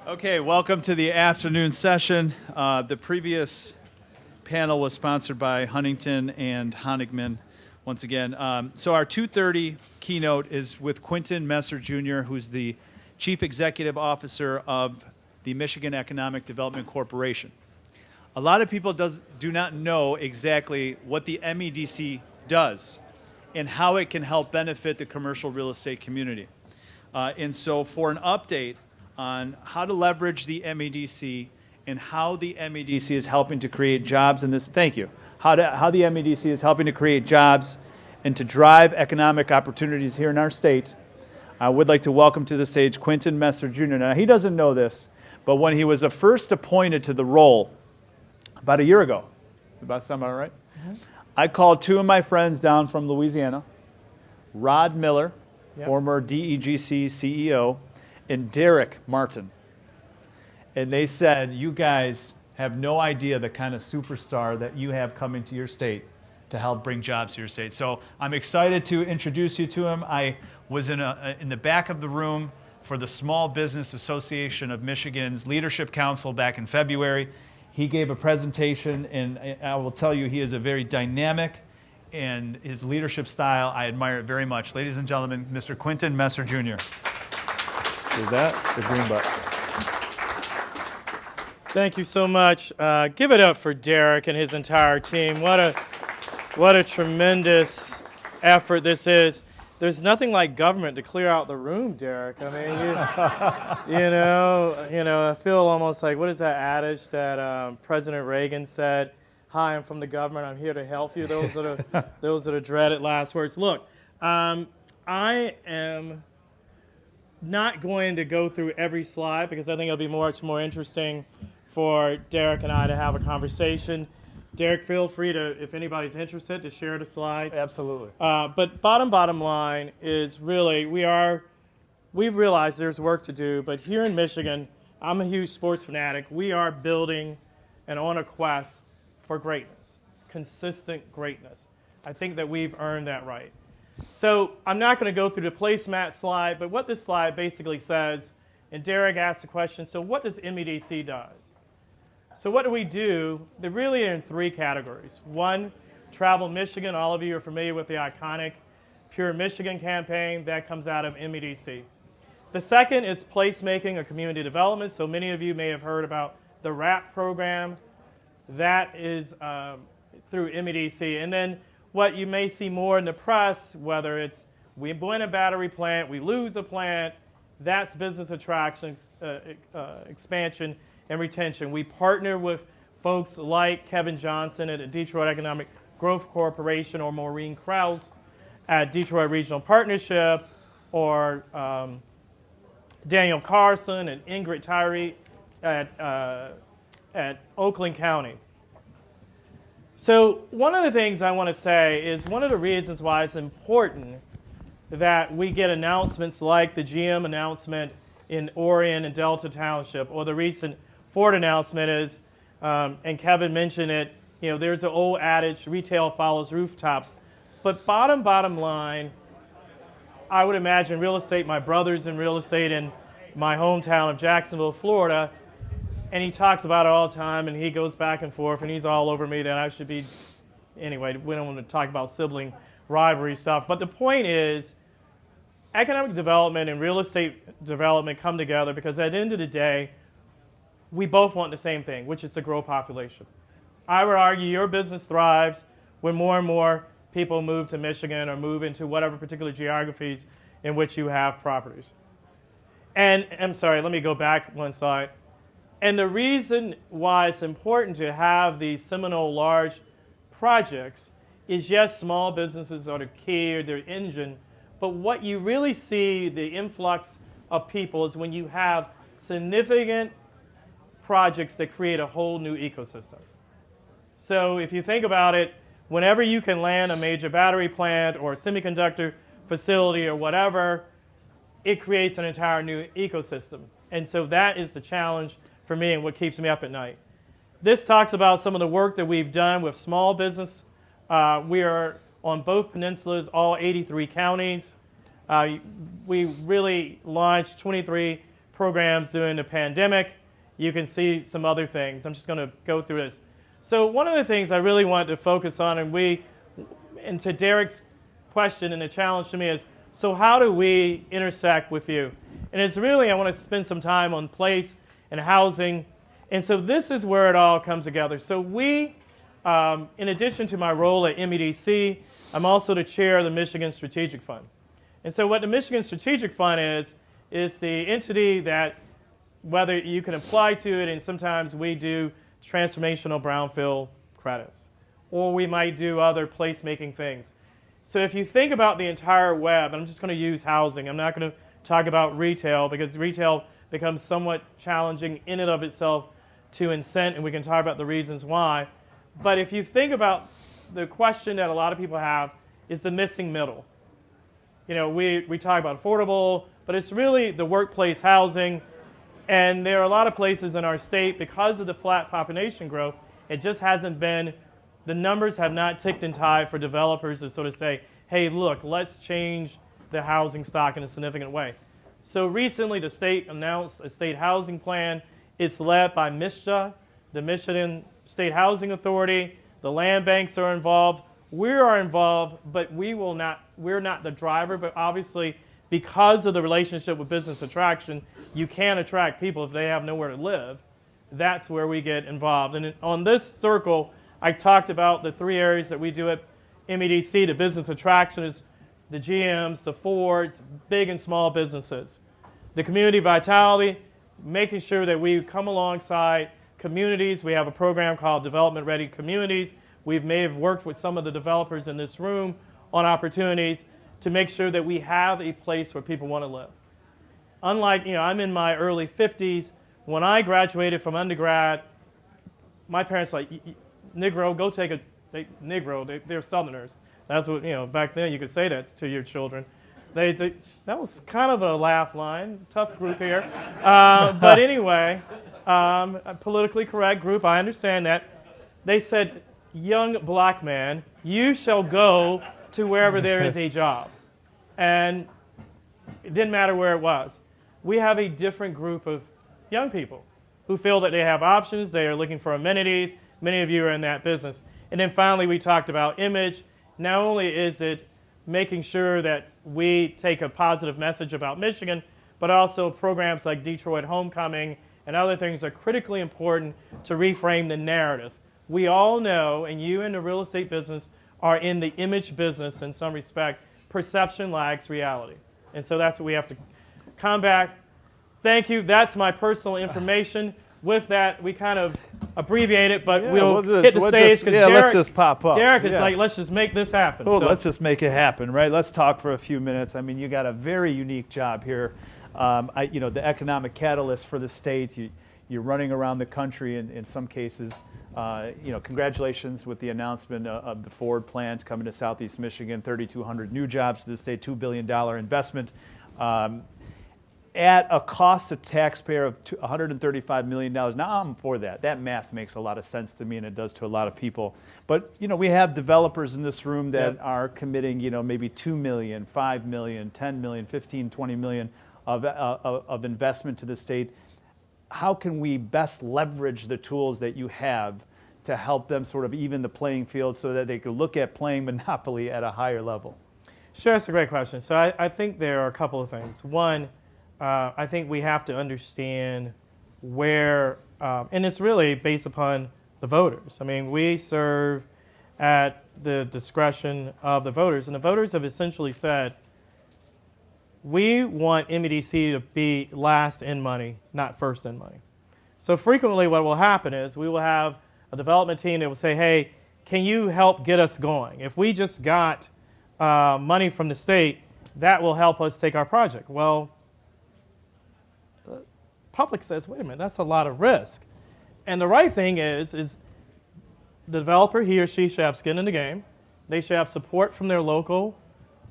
Okay, welcome to the afternoon session. The previous panel was sponsored by Huntington and Honigman. Once again, so our 2:30 keynote is with Quentin Messer Jr., who's the Chief Executive Officer of the Michigan Economic Development Corporation. A lot of people do not know exactly what the MEDC does and how it can help benefit the commercial real estate community. And so for an update on how to leverage the MEDC and how the MEDC is helping to create jobs in this, thank you, how the MEDC is helping to create jobs and to drive economic opportunities here in our state, I would like to welcome to the stage Quentin Messer Jr. Now, he doesn't know this, but when he was first appointed to the role about a year ago, about sound about right? Mm-hmm. I called two of my friends down from Louisiana, Rod Miller, former DEGC CEO, and Derek Martin. And they said, you guys have no idea the kind of superstar that you have coming to your state to help bring jobs to your state. So I'm excited to introduce you to him. I was in the back of the room for the Small Business Association of Michigan's Leadership Council back in February. He gave a presentation, and I will tell you, he is a very dynamic, and his leadership style, I admire it very much. Ladies and gentlemen, Mr. Quentin Messer Jr. Is that the green button? Thank you so much. Give it up for Derek and his entire team. What a tremendous effort this is. There's nothing like government to clear out the room, Derek. I mean, you know, I feel almost like, what is that adage that President Reagan said? Hi, I'm from the government. I'm here to help you. Those are the dreaded last words. Look, I am not going to go through every slide because I think it'll be much more interesting for Derek and I to have a conversation. Derek, feel free to, if anybody's interested, to share the slides. Absolutely. But bottom line is really we've realized there's work to do, but here in Michigan, I'm a huge sports fanatic. We are building and on a quest for greatness, consistent greatness. I think that we've earned that right. So I'm not going to go through the placemat slide, but what this slide basically says, and Derek asked the question, so what does MEDC does? So what do we do? They're really in three categories. One, Travel Michigan. All of you are familiar with the iconic Pure Michigan campaign. That comes out of MEDC. The second is placemaking or community development. So many of you may have heard about the RAP program. That is through MEDC. And then what you may see more in the press, whether it's we win a battery plant, we lose a plant, that's business attraction, expansion, and retention. We partner with folks like Kevin Johnson at the Detroit Economic Growth Corporation or Maureen Krause at Detroit Regional Partnership or Daniel Carson and Ingrid Tyree at Oakland County. So one of the things I want to say is one of the reasons why it's important that we get announcements like the GM announcement in Orion and Delta Township or the recent Ford announcement is, and Kevin mentioned it, you know, there's an old adage, retail follows rooftops. But bottom line, I would imagine real estate, my brother's in real estate in my hometown of Jacksonville, Florida, and he talks about it all the time, and he goes back and forth, and he's all over me that I should be, anyway, we don't want to talk about sibling rivalry stuff. But the point is, economic development and real estate development come together because at the end of the day, we both want the same thing, which is to grow population. I would argue your business thrives when more and more people move to Michigan or move into whatever particular geographies in which you have properties. And I'm sorry, let me go back one slide. And the reason why it's important to have these seminal large projects is, yes, small businesses are the key or their engine, but what you really see, the influx of people, is when you have significant projects that create a whole new ecosystem. So if you think about it, whenever you can land a major battery plant or a semiconductor facility or whatever, it creates an entire new ecosystem. And so that is the challenge for me and what keeps me up at night. This talks about some of the work that we've done with small business. We are on both peninsulas, all 83 counties. We really launched 23 programs during the pandemic. You can see some other things. I'm just going to go through this. So one of the things I really wanted to focus on, and to Derek's question and the challenge to me is, so how do we intersect with you? And it's really, I want to spend some time on place and housing. And so this is where it all comes together. So we, in addition to my role at MEDC, I'm also the chair of the Michigan Strategic Fund. And so what the Michigan Strategic Fund is the entity that, whether you can apply to it, and sometimes we do transformational brownfield credits, or we might do other placemaking things. So if you think about the entire web, I'm just going to use housing. I'm not going to talk about retail because retail becomes somewhat challenging in and of itself to incent, and we can talk about the reasons why. But if you think about the question that a lot of people have is the missing middle. You know, we talk about affordable, but it's really the workplace housing. And there are a lot of places in our state, because of the flat population growth, it just hasn't been, the numbers have not ticked in tide for developers to sort of say, hey, look, let's change the housing stock in a significant way. So recently, the state announced a state housing plan. It's led by MISHA, the Michigan State Housing Authority. The land banks are involved. We are involved, but we're not the driver, but obviously, because of the relationship with business attraction, you can attract people if they have nowhere to live. That's where we get involved. And on this circle, I talked about the three areas that we do at MEDC. The business attraction is the GMs, the Fords, big and small businesses. The community vitality, making sure that we come alongside communities. We have a program called Development Ready Communities. We may have worked with some of the developers in this room on opportunities to make sure that we have a place where people want to live. Unlike, I'm in my early 50s. When I graduated from undergrad, my parents were like, Negro, go take a Negro. They're Southerners. That's what, back then you could say that to your children. That was kind of a laugh line. Tough group here. But anyway, a politically correct group, I understand that. They said, young black man, you shall go to wherever there is a job. And it didn't matter where it was. We have a different group of young people who feel that they have options. They are looking for amenities. Many of you are in that business. And then finally, we talked about image. Not only is it making sure that we take a positive message about Michigan, but also programs like Detroit Homecoming and other things are critically important to reframe the narrative. We all know, and you in the real estate business are in the image business in some respect, perception lags reality. And so that's what we have to combat. Thank you. That's my personal information. With that, we kind of abbreviate it, but we'll hit the stage because let's just pop up. Derek is like, let's just make this happen. Oh, let's just make it happen, right? Let's talk for a few minutes. I mean, you got a very unique job here. The economic catalyst for the state. You're running around the country in some cases. Congratulations with the announcement of the Ford plant coming to Southeast Michigan, 3,200 new jobs to the state, $2 billion investment. At a cost to taxpayer of $135 million. Now I'm for that. That math makes a lot of sense to me, and it does to a lot of people. But we have developers in this room that are committing, maybe $2 million, $5 million, $10 million, $15, $20 million of investment to the state. How can we best leverage the tools that you have to help them sort of even the playing field so that they could look at playing Monopoly at a higher level? Sure, that's a great question. So I think there are a couple of things. One, I think we have to understand where, and it's really based upon the voters. I mean, we serve at the discretion of the voters, and the voters have essentially said, we want MEDC to be last in money, not first in money. So frequently what will happen is we will have a development team that will say, hey, can you help get us going? If we just got money from the state, that will help us take our project. Well, the public says, wait a minute, that's a lot of risk. And the right thing is the developer, he or she should have skin in the game. They should have support from their local,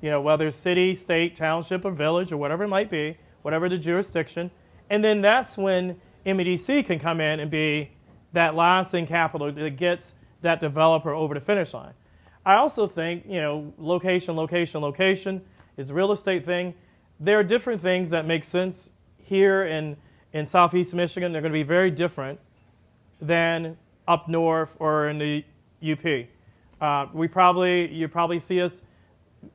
whether city, state, township, or village, or whatever it might be, whatever the jurisdiction. And then that's when MEDC can come in and be that lasting capital that gets that developer over the finish line. I also think, location is a real estate thing. There are different things that make sense here in Southeast Michigan, they're going to be very different than up north or in the UP. You probably see us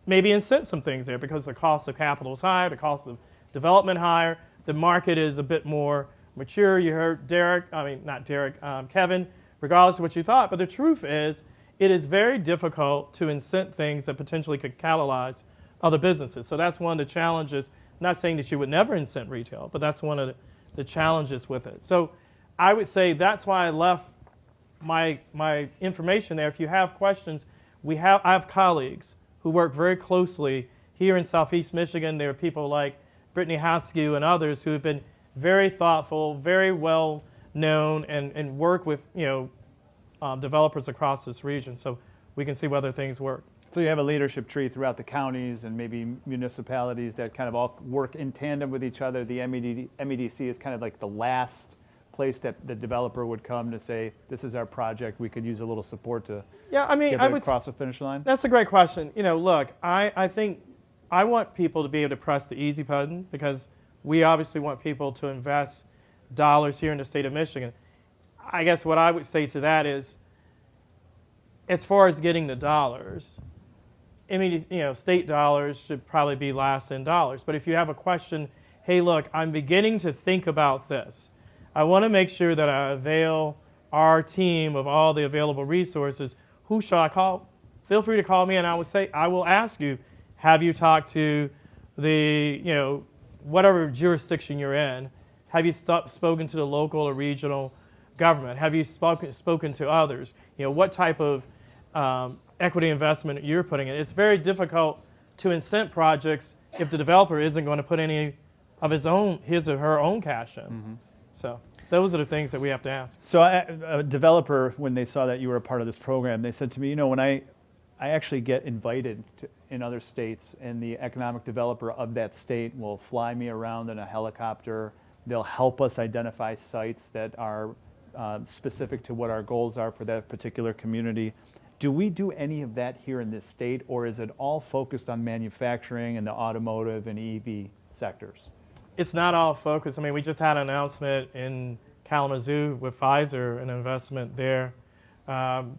maybe incent some things there because the cost of capital is higher, the cost of development higher, the market is a bit more mature. You heard Kevin, regardless of what you thought, but the truth is it is very difficult to incent things that potentially could catalyze other businesses. So that's one of the challenges. I'm not saying that you would never incent retail, but that's one of the challenges with it. So I would say that's why I left my information there. If you have questions, I have colleagues who work very closely here in Southeast Michigan. There are people like Brittany Haskew and others who have been very thoughtful, very well known, and work with developers across this region, so we can see whether things work. So you have a leadership tree throughout the counties and maybe municipalities that kind of all work in tandem with each other. The MEDC is kind of like the last place that the developer would come to say, this is our project, we could use a little support to get it across the finish line? That's a great question. Look, I think I want people to be able to press the easy button because we obviously want people to invest dollars here in the state of Michigan. I guess what I would say to that is, as far as getting the dollars, state dollars should probably be last in dollars. But if you have a question, hey, look, I'm beginning to think about this. I want to make sure that I avail our team of all the available resources. Who shall I call? Feel free to call me, and I will ask you, have you talked to the, whatever jurisdiction you're in? Have you spoken to the local or regional government? Have you spoken to others? What type of equity investment you're putting in? It's very difficult to incent projects if the developer isn't going to put any of his or her own cash in. Mm-hmm. So those are the things that we have to ask. So a developer, when they saw that you were a part of this program, they said to me, when I actually get invited in other states, and the economic developer of that state will fly me around in a helicopter. They'll help us identify sites that are specific to what our goals are for that particular community. Do we do any of that here in this state, or is it all focused on manufacturing and the automotive and EV sectors? It's not all focused. We just had an announcement in Kalamazoo with Pfizer, an investment there.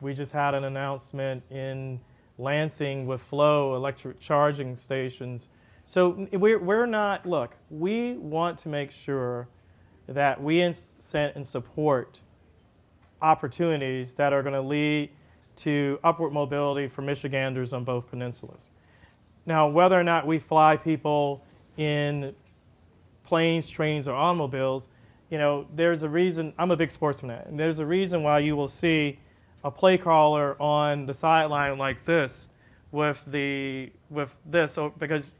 We just had an announcement in Lansing with Flow electric charging stations. So we're not, look, we want to make sure that we incent and support opportunities that are going to lead to upward mobility for Michiganders on both peninsulas. Now, whether or not we fly people in planes, trains, or automobiles, there's a reason. I'm a big sportsman, and there's a reason why you will see a play caller on the sideline like this with this, because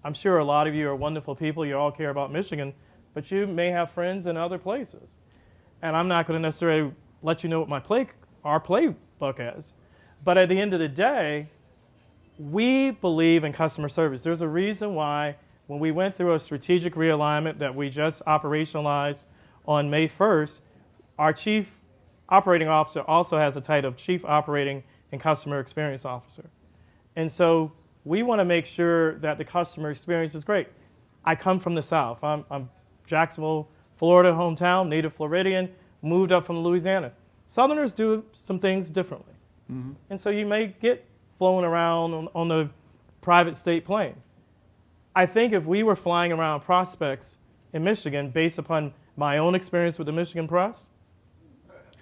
I'm sure a lot of you are wonderful people. You all care about Michigan, but you may have friends in other places. And I'm not going to necessarily let you know what our playbook is. But at the end of the day, we believe in customer service. There's a reason why when we went through a strategic realignment that we just operationalized on May 1st, our chief operating officer also has a title of Chief Operating and Customer Experience Officer. And so we want to make sure that the customer experience is great. I come from the South. I'm Jacksonville, Florida hometown, native Floridian, moved up from Louisiana. Southerners do some things differently. Mm-hmm. And so you may get flown around on the private state plane. I think if we were flying around prospects in Michigan based upon my own experience with the Michigan press,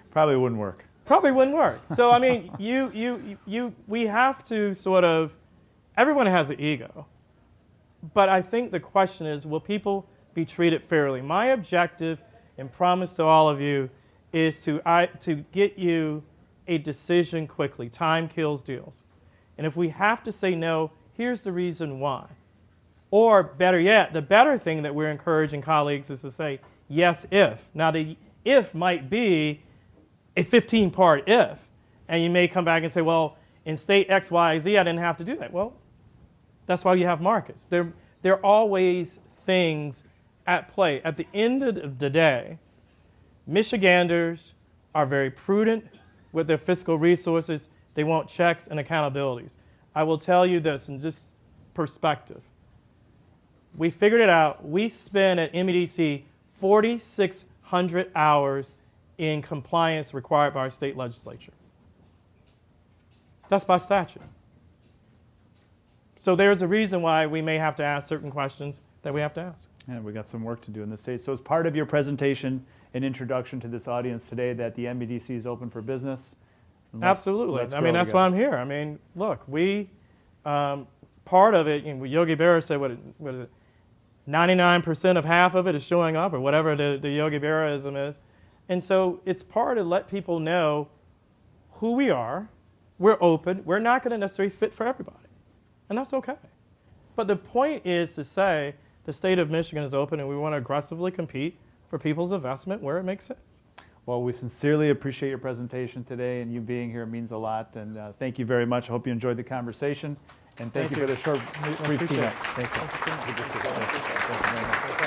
probably wouldn't work. So we have to sort of, everyone has an ego, but I think the question is, will people be treated fairly? My objective and promise to all of you is to get you a decision quickly. Time kills deals. And if we have to say no, here's the reason why. Or better yet, the better thing that we're encouraging colleagues is to say, yes, if. Now, the if might be a 15-part if. And you may come back and say, well, in state X, Y, Z, I didn't have to do that. Well, that's why you have markets. There are always things at play. At the end of the day, Michiganders are very prudent with their fiscal resources. They want checks and accountabilities. I will tell you this in just perspective. We figured it out. We spend at MEDC 4,600 hours in compliance required by our state legislature. That's by statute. So there's a reason why we may have to ask certain questions that we have to ask. And we got some work to do in the state. So as part of your presentation and introduction to this audience today that the MEDC is open for business. Absolutely. I mean, that's why I'm here. I mean, look, we, part of it, Yogi Berra said, what is it, 99% of half of it is showing up, or whatever the Yogi Berraism is. And so it's part to let people know who we are. We're open. We're not going to necessarily fit for everybody. And that's okay. But the point is to say the state of Michigan is open and we want to aggressively compete for people's investment where it makes sense. Well, we sincerely appreciate your presentation today, and you being here means a lot. And thank you very much. I hope you enjoyed the conversation. And thank you for the short, brief keynote. Thank you. Thank you so much. Good to see you. Thank you very much.